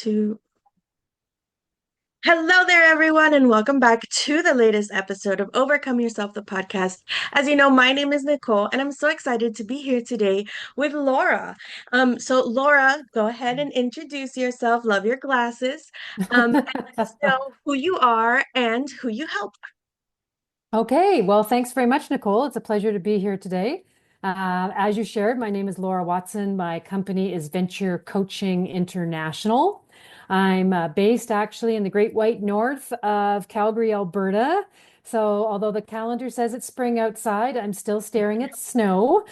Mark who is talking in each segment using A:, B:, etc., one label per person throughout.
A: Two. Hello there, everyone, and welcome back to the latest episode of Overcome Yourself, the podcast. As you know, my name is Nicole, and I'm so excited to be here today with Laura. So Laura, go ahead and introduce yourself. Love your glasses. And let us know who you are and who you help.
B: Okay, well, thanks very much, Nicole. It's a pleasure to be here today. As you shared, my name is Laura Watson. My company is Venture Coaching International. I'm based actually in the Great White North of Calgary, Alberta. So, although the calendar says it's spring outside, I'm still staring at snow.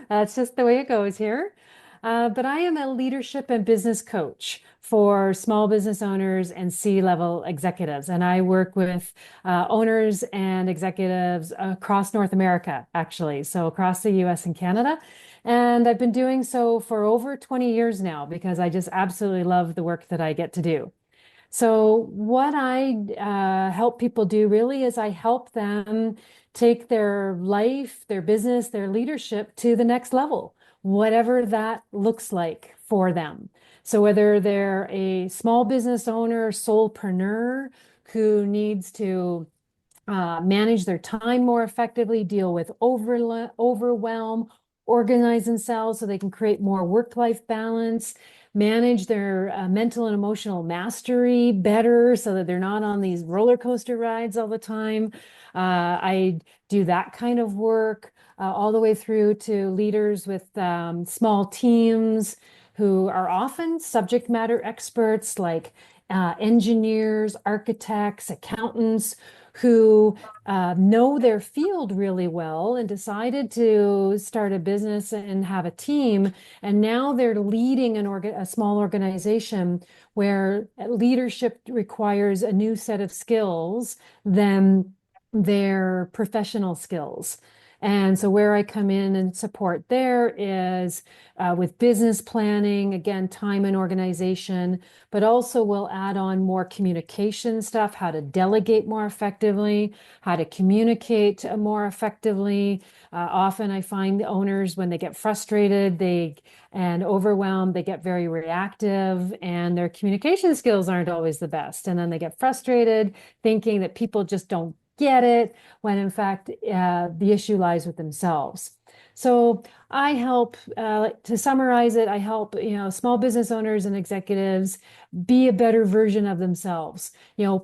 B: That's just the way it goes here. But I am a leadership and business coach for small business owners and C-level executives. And I work with owners and executives across North America, actually, so across the US and Canada. And I've been doing so for over 20 years now because I just absolutely love the work that I get to do. So, what I help people do really is I help them take their life, their business, their leadership to the next level, whatever that looks like for them. So, whether they're a small business owner, solopreneur who needs to manage their time more effectively, deal with overwhelm, organize themselves so they can create more work-life balance, manage their mental and emotional mastery better so that they're not on these roller coaster rides all the time. I do that kind of work all the way through to leaders with small teams who are often subject matter experts like engineers, architects, accountants who know their field really well and decided to start a business and have a team. And now they're leading a small organization where leadership requires a new set of skills than their professional skills. And so, where I come in and support there is with business planning, again, time and organization, but also we'll add on more communication stuff, how to delegate more effectively, how to communicate more effectively. Often I find the owners, when they get frustrated, and overwhelmed, they get very reactive and their communication skills aren't always the best. And then they get frustrated thinking that people just don't get it, when in fact, the issue lies with themselves. So I help, to summarize it, I help, small business owners and executives be a better version of themselves,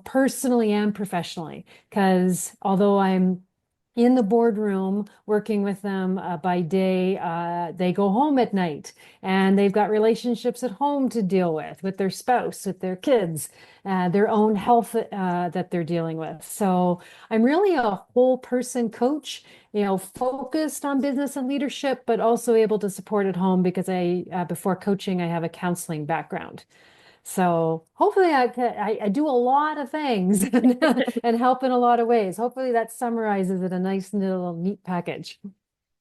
B: personally and professionally. Because although I'm in the boardroom working with them by day, they go home at night and they've got relationships at home to deal with their spouse, with their kids, their own health that they're dealing with. So I'm really a whole person coach, focused on business and leadership, but also able to support at home because before coaching, I have a counseling background. So hopefully I do a lot of things and help in a lot of ways. Hopefully that summarizes it a nice little neat package.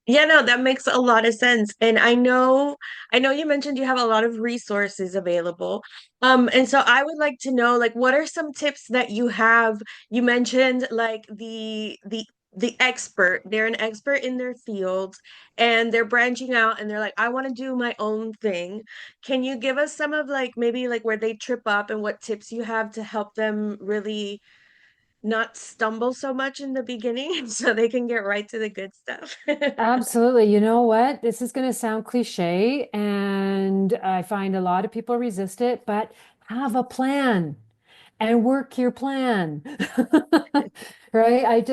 A: Yeah, no, that makes a lot of sense. And I know you mentioned you have a lot of resources available. And so I would like to know, like, what are some tips that you have? You mentioned like the expert. They're an expert in their field and they're branching out and they're like, I want to do my own thing. Can you give us some of like maybe like where they trip up and what tips you have to help them really not stumble so much in the beginning so they can get right to the good stuff?
B: Absolutely. You know what? This is going to sound cliche, and I find a lot of people resist it, but have a plan and work your plan. Right?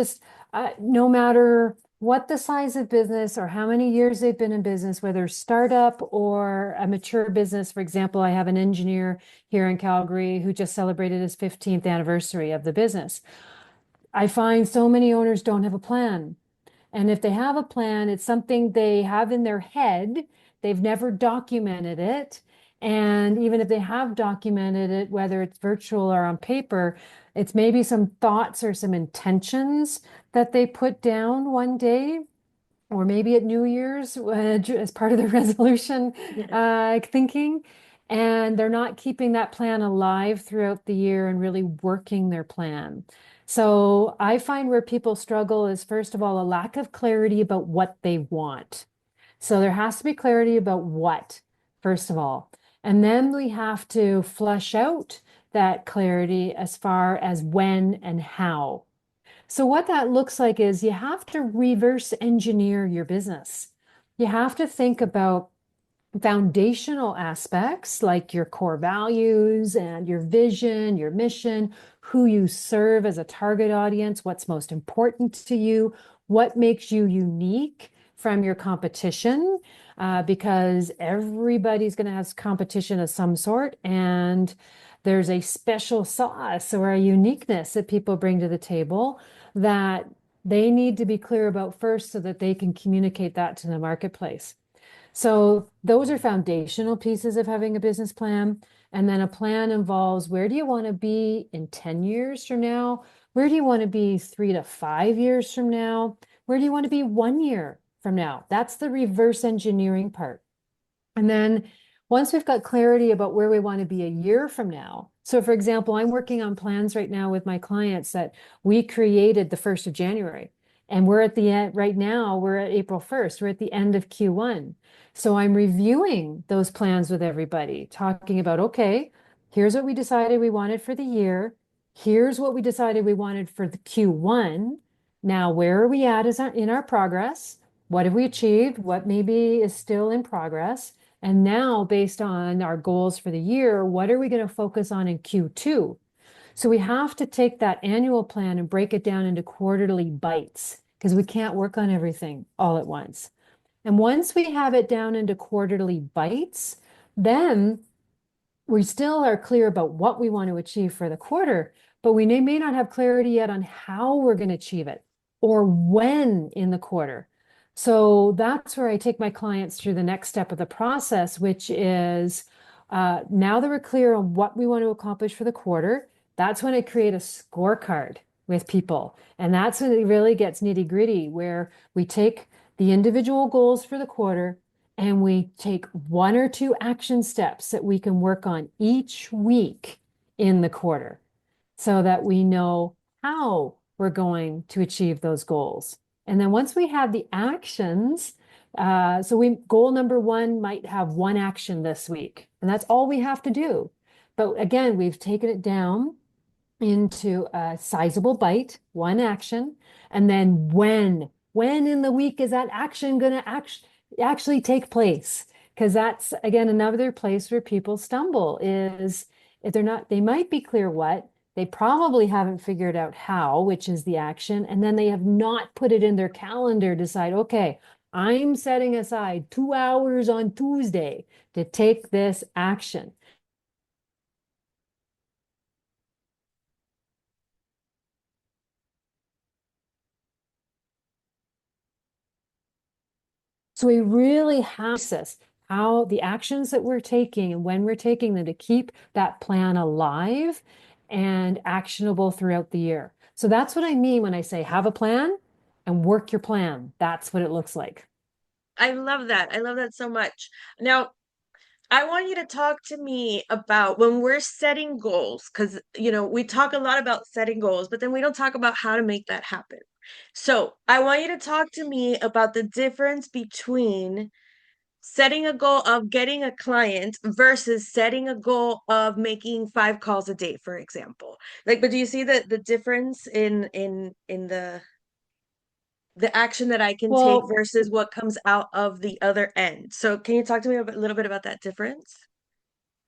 B: No matter what the size of business or how many years they've been in business, whether startup or a mature business. For example, I have an engineer here in Calgary who just celebrated his 15th anniversary of the business. I find so many owners don't have a plan. And if they have a plan, it's something they have in their head. They've never documented it. And even if they have documented it, whether it's virtual or on paper, it's maybe some thoughts or some intentions that they put down one day, or maybe at New Year's as part of the resolution
A: Yeah.
B: thinking. And they're not keeping that plan alive throughout the year and really working their plan. So I find where people struggle is, first of all, a lack of clarity about what they want. So there has to be clarity about what, first of all. And then we have to flush out that clarity as far as when and how. So, what that looks like is you have to reverse engineer your business. You have to think about foundational aspects like your core values and your vision, your mission, who you serve as a target audience, what's most important to you, what makes you unique from your competition, because everybody's going to have competition of some sort, and there's a special sauce or a uniqueness that people bring to the table that they need to be clear about first so that they can communicate that to the marketplace. So those are foundational pieces of having a business plan. And then a plan involves where do you want to be in 10 years from now? Where do you want to be 3 to 5 years from now? Where do you want to be 1 year from now? That's the reverse engineering part. And then once we've got clarity about where we want to be a year from now. So, for example, I'm working on plans right now with my clients that we created the 1st of January. And we're at the end right now, we're at April 1st, we're at the end of Q1. So I'm reviewing those plans with everybody, talking about, okay, here's what we decided we wanted for the year. Here's what we decided we wanted for the Q1. Now, where are we at in our progress? What have we achieved? What maybe is still in progress? And now, based on our goals for the year, what are we going to focus on in Q2? So we have to take that annual plan and break it down into quarterly bites because we can't work on everything all at once. And once we have it down into quarterly bites, then we still are clear about what we want to achieve for the quarter, but we may not have clarity yet on how we're going to achieve it or when in the quarter. So that's where I take my clients through the next step of the process, which is now that we're clear on what we want to accomplish for the quarter, that's when I create a scorecard with people. And that's when it really gets nitty gritty, where we take the individual goals for the quarter and we take 1 or 2 action steps that we can work on each week in the quarter so that we know how we're going to achieve those goals. And then once we have the actions, so we goal number 1 might have 1 action this week, and that's all we have to do. But again, we've taken it down into a sizable bite, 1 action, and then when in the week is that action going to actually take place? Because that's again another place where people stumble is if they're not, they might be clear what, they probably haven't figured out how, which is the action, and then they have not put it in their calendar, decide, okay, I'm setting aside 2 hours on Tuesday to take this action. So we really have this, how the actions that we're taking and when we're taking them to keep that plan alive and actionable throughout the year. So that's what I mean when I say have a plan and work your plan. That's what it looks like.
A: I love that. I love that so much. Now, I want you to talk to me about when we're setting goals, because, we talk a lot about setting goals, but then we don't talk about how to make that happen. So I want you to talk to me about the difference between setting a goal of getting a client versus setting a goal of making 5 calls a day, for example. Like, but do you see the difference in the action that I can take
B: Well,
A: versus what comes out of the other end? So can you talk to me a little bit about that difference?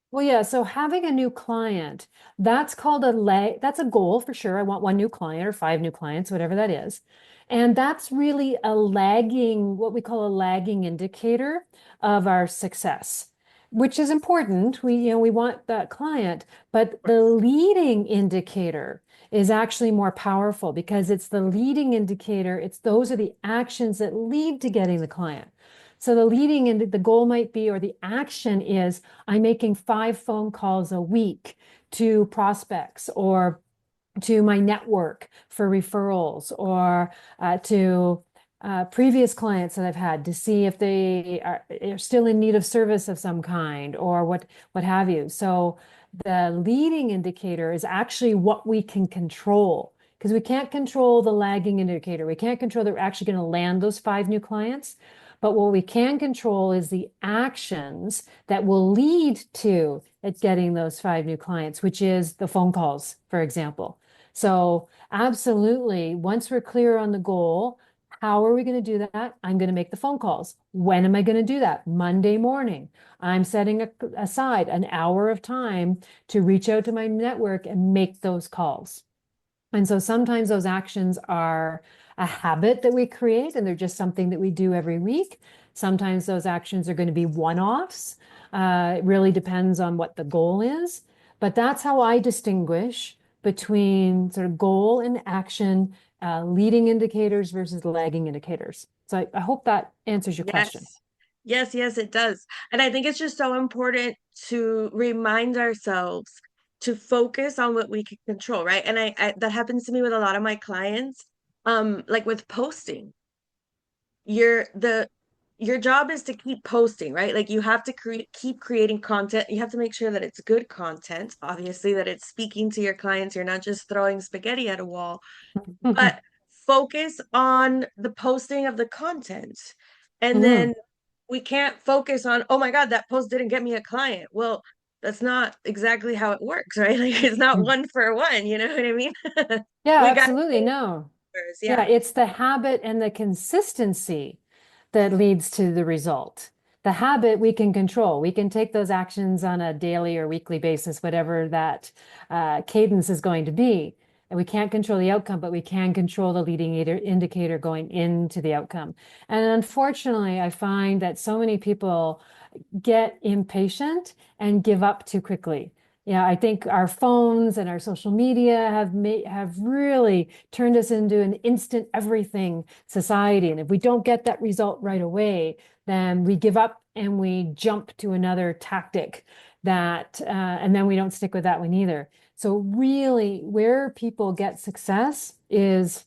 B: Well, yeah. So having a new client, that's called a lag. That's a goal for sure. I want 1 new client or 5 new clients, whatever that is. And that's really a lagging, what we call a lagging indicator of our success, which is important. We want that client, but the leading indicator is actually more powerful because it's the leading indicator. Those are the actions that lead to getting the client. So the leading and the goal might be, or the action is, I'm making 5 phone calls a week to prospects or to my network for referrals or to previous clients that I've had to see if are still in need of service of some kind or what have you. So the leading indicator is actually what we can control because we can't control the lagging indicator. We can't control that we're actually going to land those 5 new clients. But what we can control is the actions that will lead to it getting those 5 new clients, which is the phone calls, for example. So absolutely, once we're clear on the goal, how are we going to do that? I'm going to make the phone calls. When am I going to do that? Monday morning. I'm setting aside an hour of time to reach out to my network and make those calls. And so sometimes those actions are a habit that we create and they're just something that we do every week. Sometimes those actions are going to be one-offs. It really depends on what the goal is. But that's how I distinguish between sort of goal and action, leading indicators versus lagging indicators. So I hope that answers your question.
A: Yes. Yes, yes, it does. And I think it's just so important to remind ourselves to focus on what we can control, right? And I that happens to me with a lot of my clients. Like with posting, your the your job is to keep posting, right? Like you have to keep creating content. You have to make sure that it's good content, obviously, that it's speaking to your clients. You're not just throwing spaghetti at a wall, but focus on the posting of the content. And
B: Mhm.
A: then we can't focus on, oh my God, that post didn't get me a client. Well, that's not exactly how it works, right? Like it's not one for one, you know what I mean?
B: Yeah,
A: We got to
B: absolutely.
A: change
B: No.
A: numbers.
B: Yeah,
A: Yeah.
B: it's the habit and the consistency that leads to the result. The habit we can control. We can take those actions on a daily or weekly basis, whatever that cadence is going to be. And we can't control the outcome, but we can control the leading indicator going into the outcome. And unfortunately, I find that so many people get impatient and give up too quickly. Yeah, I think our phones and our social media have really turned us into an instant everything society. And if we don't get that result right away, then we give up and we jump to another tactic and then we don't stick with that one either. So really, where people get success is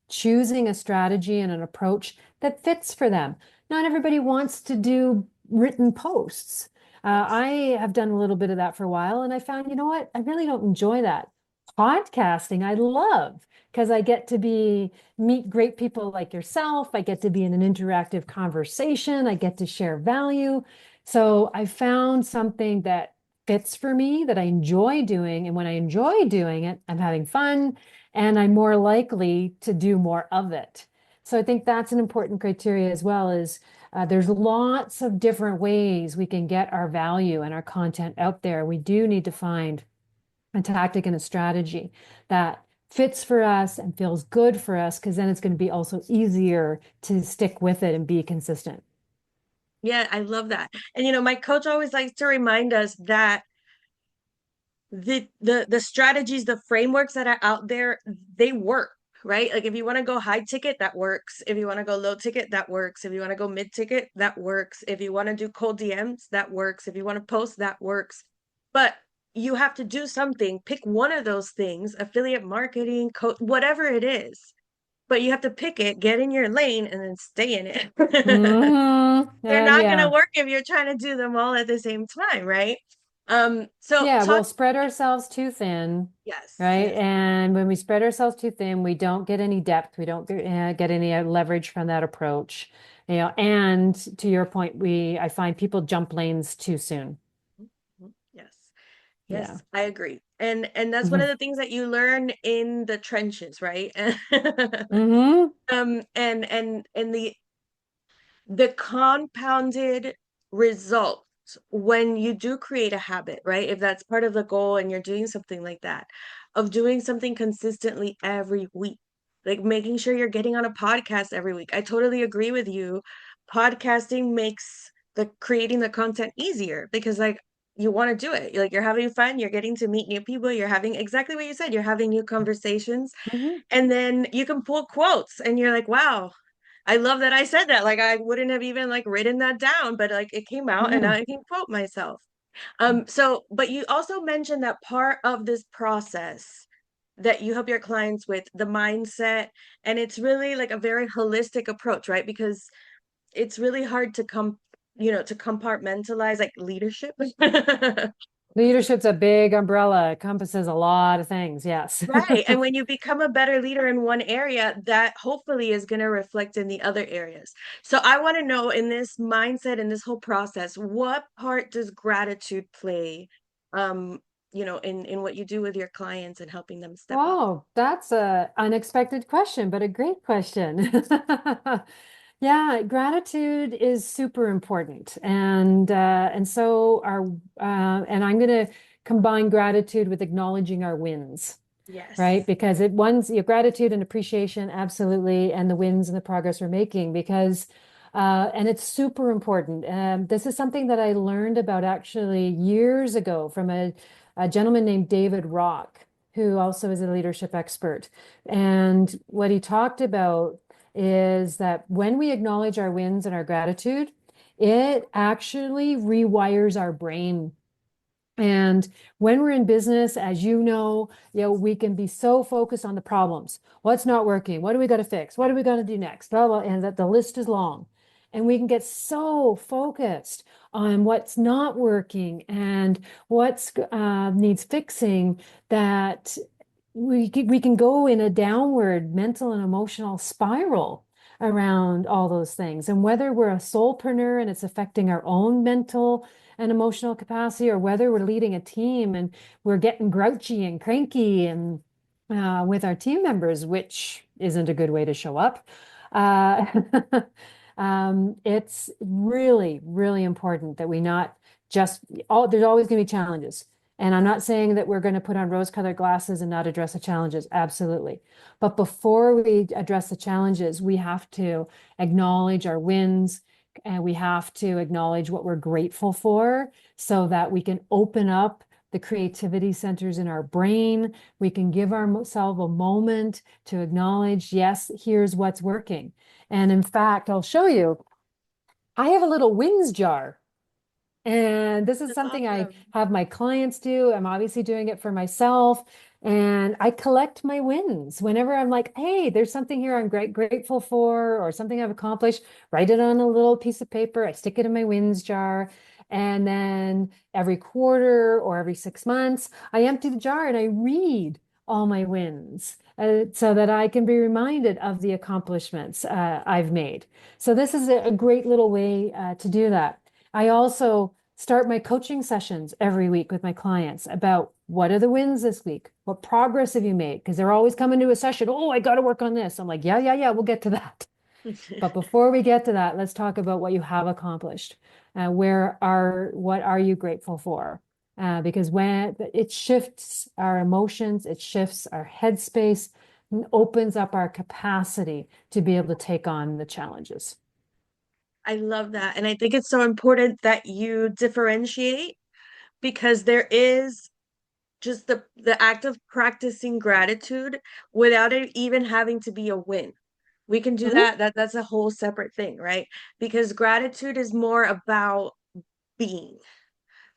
B: choosing a strategy and an approach that fits for them. Not everybody wants to do written posts.
A: Yes.
B: I have done a little bit of that for a while, and I found, you know what? I really don't enjoy that. Podcasting, I love because I get to meet great people like yourself. I get to be in an interactive conversation. I get to share value. So I found something that fits for me that I enjoy doing. And when I enjoy doing it, I'm having fun and I'm more likely to do more of it. So I think that's an important criteria as well is there's lots of different ways we can get our value and our content out there. We do need to find a tactic and a strategy that fits for us and feels good for us because then it's going to be also easier to stick with it and be consistent.
A: Yeah, I love that. And my coach always likes to remind us that the strategies, the frameworks that are out there, they work, right? Like if you want to go high ticket, that works. If you want to go low ticket, that works. If you want to go mid ticket, that works. If you want to do cold DMs, that works. If you want to post, that works. But you have to do something, pick one of those things, affiliate marketing, whatever it is. But you have to pick it, get in your lane, and then stay in it. They're not going to
B: Yeah.
A: work if you're trying to do them all at the same time, right? So
B: Yeah,
A: talk.
B: we'll spread ourselves too thin,
A: Yes,
B: right?
A: yes.
B: And when we spread ourselves too thin, we don't get any depth. We don't get any leverage from that approach. And to your point, I find people jump lanes too soon.
A: Mhm. Yes.
B: Yeah.
A: Yes, I agree. And that's one of
B: Hmm.
A: the things that you learn in the trenches, right?
B: Hmm.
A: And the compounded results when you do create a habit, right? If that's part of the goal and you're doing something like that, of doing something consistently every week, like making sure you're getting on a podcast every week. I totally agree with you. Podcasting makes the creating the content easier because like you want to do it. Like you're having fun, you're getting to meet new people, you're having exactly what you said, you're having new conversations,
B: Hmm.
A: and then you can pull quotes and you're like, wow, I love that I said that. Like I wouldn't have even like written that down, but like it came out and now
B: Hmm.
A: I can quote myself. But you also mentioned that part of this process that you help your clients with the mindset, and it's really like a very holistic approach, right? Because it's really hard to to compartmentalize like leadership
B: Leadership's a big umbrella, encompasses a lot of things. Yes.
A: Right. And when you become a better leader in one area, that hopefully is going to reflect in the other areas. So I want to know in this mindset, in this whole process, what part does gratitude play, um, in what you do with your clients and helping them step up?
B: Oh, that's a unexpected question, but a great question. Yeah, gratitude is super important, and so and I'm going to combine gratitude with acknowledging our wins, right?
A: Yes.
B: Because it one's your gratitude and appreciation, absolutely, and the wins and the progress we're making because and it's super important. This is something that I learned about actually years ago from a gentleman named David Rock, who also is a leadership expert. And what he talked about is that when we acknowledge our wins and our gratitude, it actually rewires our brain. And when we're in business, as you know, we can be so focused on the problems. What's not working? What do we got to fix? What do we got to do next? Blah, blah, and that the list is long. And we can get so focused on what's not working and what's needs fixing that we can go in a downward mental and emotional spiral around all those things. And whether we're a soulpreneur and it's affecting our own mental and emotional capacity, or whether we're leading a team and we're getting grouchy and cranky and with our team members, which isn't a good way to show up. Uh, it's really, really important that we not just there's always going to be challenges. And I'm not saying that we're going to put on rose-colored glasses and not address the challenges. Absolutely. But before we address the challenges, we have to acknowledge our wins and we have to acknowledge what we're grateful for so that we can open up the creativity centers in our brain. We can give ourselves a moment to acknowledge, yes, here's what's working. And in fact, I'll show you, I have a little wins jar. And this is
A: That's
B: something I
A: awesome.
B: have my clients do. I'm obviously doing it for myself. And I collect my wins whenever I'm like, hey, there's something here I'm grateful for, or something I've accomplished. Write it on a little piece of paper. I stick it in my wins jar. And then every quarter or every 6 months, I empty the jar and I read all my wins so that I can be reminded of the accomplishments I've made. So this is a great little way to do that. I also start my coaching sessions every week with my clients about what are the wins this week? What progress have you made? Because they're always coming to a session. Oh, I got to work on this. I'm like, yeah, yeah, yeah, we'll get to that. But before we get to that, let's talk about what you have accomplished. What are you grateful for? Because when it shifts our emotions, it shifts our headspace, and opens up our capacity to be able to take on the challenges.
A: I love that. And I think it's so important that you differentiate because there is just the act of practicing gratitude without it even having to be a win. We can do
B: Mhm.
A: that. That's a whole separate thing, right? Because gratitude is more about being,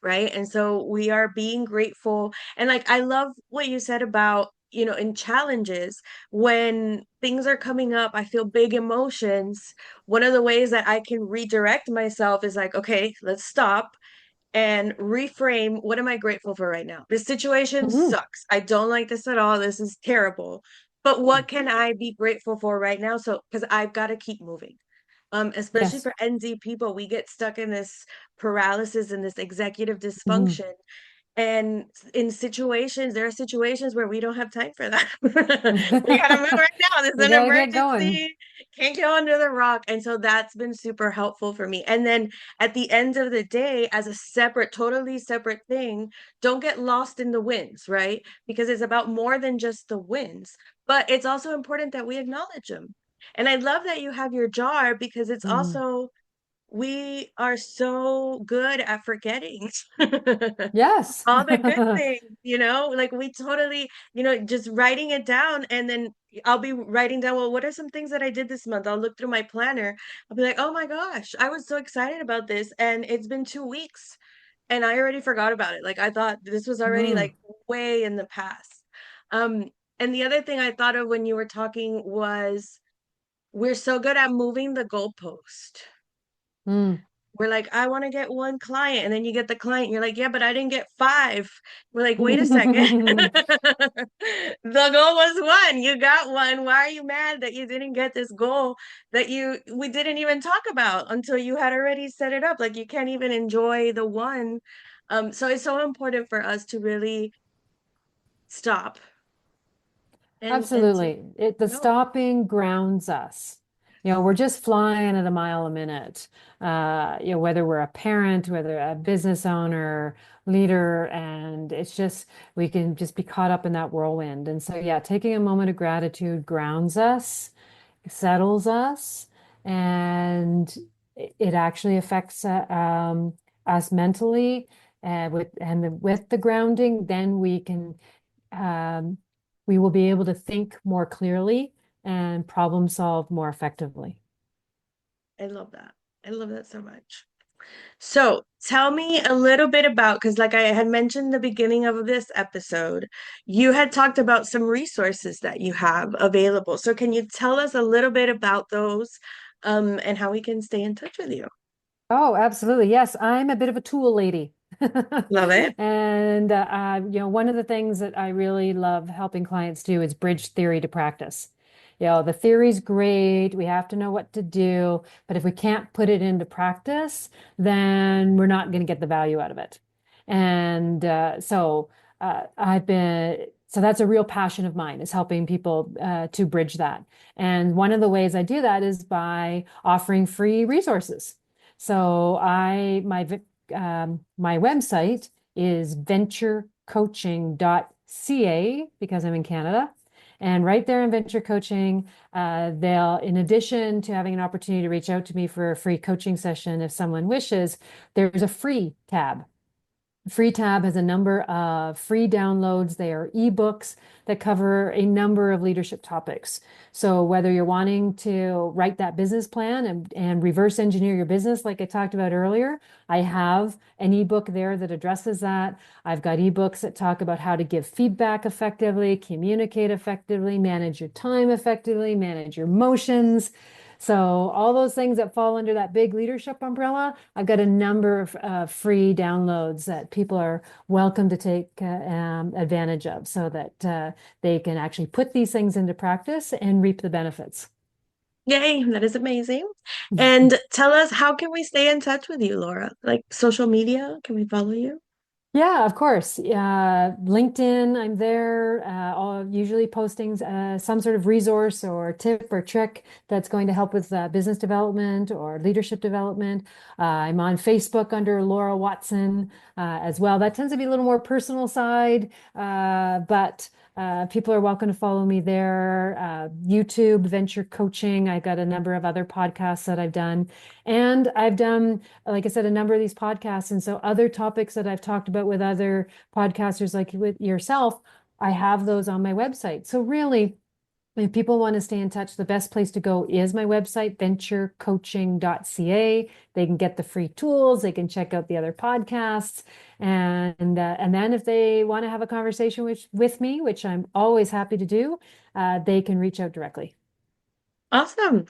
A: right? And so we are being grateful. And like I love what you said about, in challenges, when things are coming up, I feel big emotions. One of the ways that I can redirect myself is like, okay, let's stop and reframe, what am I grateful for right now? This situation
B: Mhm.
A: sucks. I don't like this at all. This is terrible. But what can I be grateful for right now? So, because I've got to keep moving. Especially
B: Yes.
A: for NZ people, we get stuck in this paralysis and this executive
B: Mhm.
A: dysfunction. And in situations, there are situations where we don't have time for that. We gotta move right now. This is
B: We
A: an
B: gotta get going.
A: emergency. Can't go under the rock. And so that's been super helpful for me. And then at the end of the day, as a separate, totally separate thing, don't get lost in the wins, right? Because it's about more than just the wins, but it's also important that we acknowledge them. And I love that you have your jar because it's
B: Mhm.
A: also we are so good at forgetting
B: Yes.
A: all the good things, like we totally, just writing it down. And then I'll be writing down, well, what are some things that I did this month? I'll look through my planner. I'll be like, oh my gosh, I was so excited about this. And it's been 2 weeks and I already forgot about it. Like I thought this was already
B: Mm,
A: like way in the past. Um, and the other thing I thought of when you were talking was we're so good at moving the goalpost.
B: mm.
A: We're like, I want to get one client. And then you get the client. You're like, yeah, but I didn't get five. We're like, wait a second. The goal was one. You got one. Why are you mad that you didn't get this goal that we didn't even talk about until you had already set it up? Like you can't even enjoy the one. So it's so important for us to really stop and to
B: Absolutely. The
A: know.
B: stopping grounds us. We're just flying at a mile a minute. Whether we're a parent, whether a business owner, leader, and it's just we can just be caught up in that whirlwind. And so, yeah, taking a moment of gratitude grounds us, settles us, and it actually affects us mentally. With the grounding, then um, we will be able to think more clearly and problem solve more effectively.
A: I love that. I love that so much. So tell me a little bit about, because like I had mentioned in the beginning of this episode, you had talked about some resources that you have available. So can you tell us a little bit about those, and how we can stay in touch with you?
B: Oh, absolutely. Yes, I'm a bit of a tool lady.
A: Love it.
B: And one of the things that I really love helping clients do is bridge theory to practice. The theory's great. We have to know what to do, but if we can't put it into practice, then we're not going to get the value out of it. And so that's a real passion of mine is helping people to bridge that. And one of the ways I do that is by offering free resources. So my website is venturecoaching.ca because I'm in Canada. And right there in Venture Coaching, in addition to having an opportunity to reach out to me for a free coaching session if someone wishes, there's a free tab. Free tab has a number of free downloads. They are ebooks that cover a number of leadership topics. So whether you're wanting to write that business plan and reverse engineer your business, like I talked about earlier, I have an ebook there that addresses that. I've got ebooks that talk about how to give feedback effectively, communicate effectively, manage your time effectively, manage your emotions. So all those things that fall under that big leadership umbrella, I've got a number of free downloads that people are welcome to take advantage of so that they can actually put these things into practice and reap the benefits.
A: Yay, that is amazing. And tell us, how can we stay in touch with you, Laura? Like social media? Can we follow you?
B: Yeah, of course. LinkedIn, I'm there, usually posting some sort of resource or tip or trick that's going to help with business development or leadership development. I'm on Facebook under Laura Watson as well. That tends to be a little more personal side, but people are welcome to follow me there. YouTube, Venture Coaching. I've got a number of other podcasts that I've done. And I've done, like I said, a number of these podcasts. And so other topics that I've talked about with other podcasters like with yourself, I have those on my website. So really, if people want to stay in touch, the best place to go is my website, venturecoaching.ca. They can get the free tools, they can check out the other podcasts. And then if they want to have a conversation with me, which I'm always happy to do, they can reach out directly.
A: Awesome.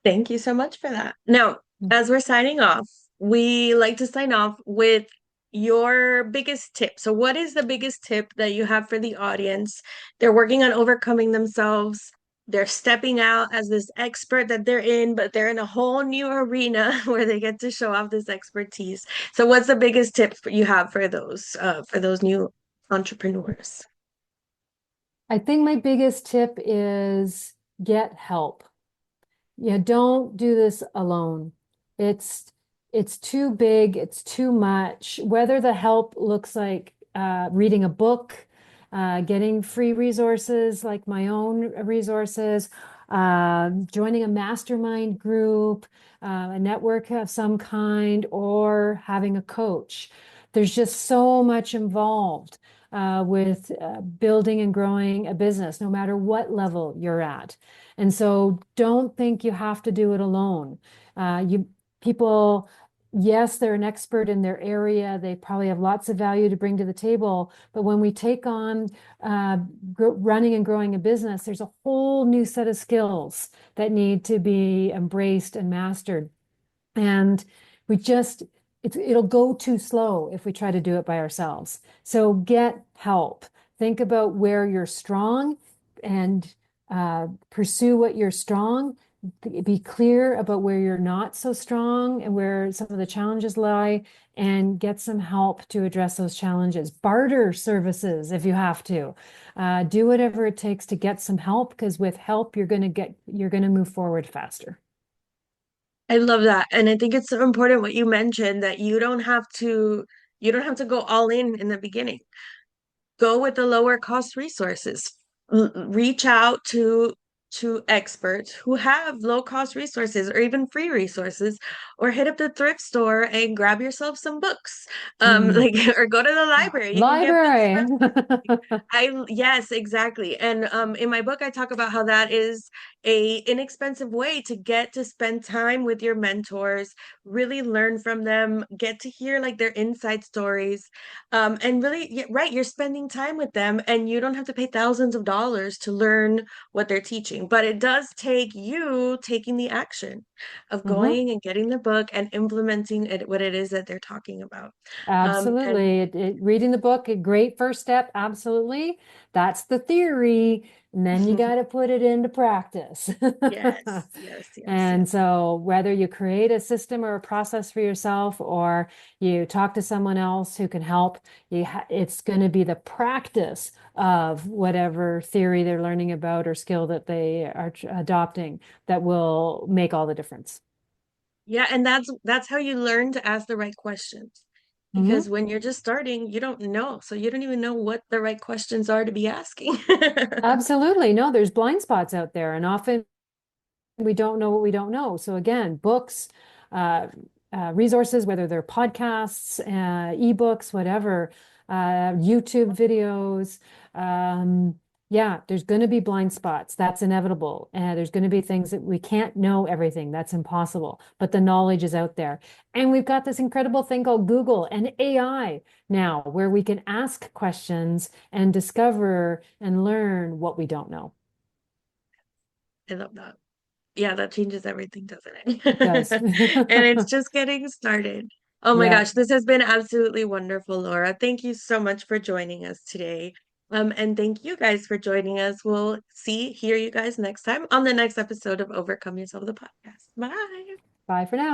A: Thank you so much for that. Now, as we're signing off, we like to sign off with your biggest tip. So, what is the biggest tip that you have for the audience? They're working on overcoming themselves. They're stepping out as this expert that they're in, but they're in a whole new arena where they get to show off this expertise. So, what's the biggest tip you have for those new entrepreneurs?
B: I think my biggest tip is get help. Yeah, don't do this alone. It's it's too big, it's too much. Whether the help looks like reading a book, getting free resources like my own resources, joining a mastermind group, a network of some kind, or having a coach. There's just so much involved with building and growing a business, no matter what level you're at. And so don't think you have to do it alone. You people, yes, they're an expert in their area. They probably have lots of value to bring to the table. But when we take on running and growing a business, there's a whole new set of skills that need to be embraced and mastered. And We just, it'll go too slow if we try to do it by ourselves. So get help. Think about where you're strong and pursue what you're strong. Be clear about where you're not so strong and where some of the challenges lie, and get some help to address those challenges. Barter services if you have to. Do whatever it takes to get some help, because with help, you're going to move forward faster.
A: I love that. And I think it's so important what you mentioned that you don't have to go all in the beginning. Go with the lower cost resources. Reach out to experts who have low cost resources or even free resources, or hit up the thrift store and grab yourself some books.
B: Mm.
A: Like or go to the library. You can get books for
B: Library.
A: yes, exactly. And in my book, I talk about how that is a inexpensive way to get to spend time with your mentors, really learn from them, get to hear like their inside stories, and really, yeah, right, you're spending time with them, and you don't have to pay thousands of dollars to learn what they're teaching. But it does take you taking the action of
B: Mhm.
A: going and getting the book and implementing it, what it is that they're talking about. And
B: Absolutely. Reading the book, a great first step. Absolutely. That's the theory. And then you got to put it into practice.
A: yes, yes, yes,
B: And
A: yes.
B: so, whether you create a system or a process for yourself, or you talk to someone else who can help, it's going to be the practice of whatever theory they're learning about or skill that they are adopting that will make all the difference.
A: Yeah, and that's how you learn to ask the right questions. Because
B: Mhm.
A: when you're just starting, you don't know. So you don't even know what the right questions are to be asking.
B: Absolutely. No, there's blind spots out there, and often we don't know what we don't know. So again, books, uh, resources, whether they're podcasts, ebooks, whatever, YouTube videos. Yeah, there's going to be blind spots. That's inevitable. There's going to be things that we can't know everything. That's impossible. But the knowledge is out there. And we've got this incredible thing called Google and AI now, where we can ask questions and discover and learn what we don't know.
A: I love that. Yeah, that changes everything, doesn't
B: It does.
A: it? And it's just getting started. Oh my
B: Yeah.
A: gosh, this has been absolutely wonderful, Laura. Thank you so much for joining us today. And thank you guys for joining us. We'll hear you guys next time on the next episode of Overcome Yourself, the podcast. Bye.
B: Bye for now.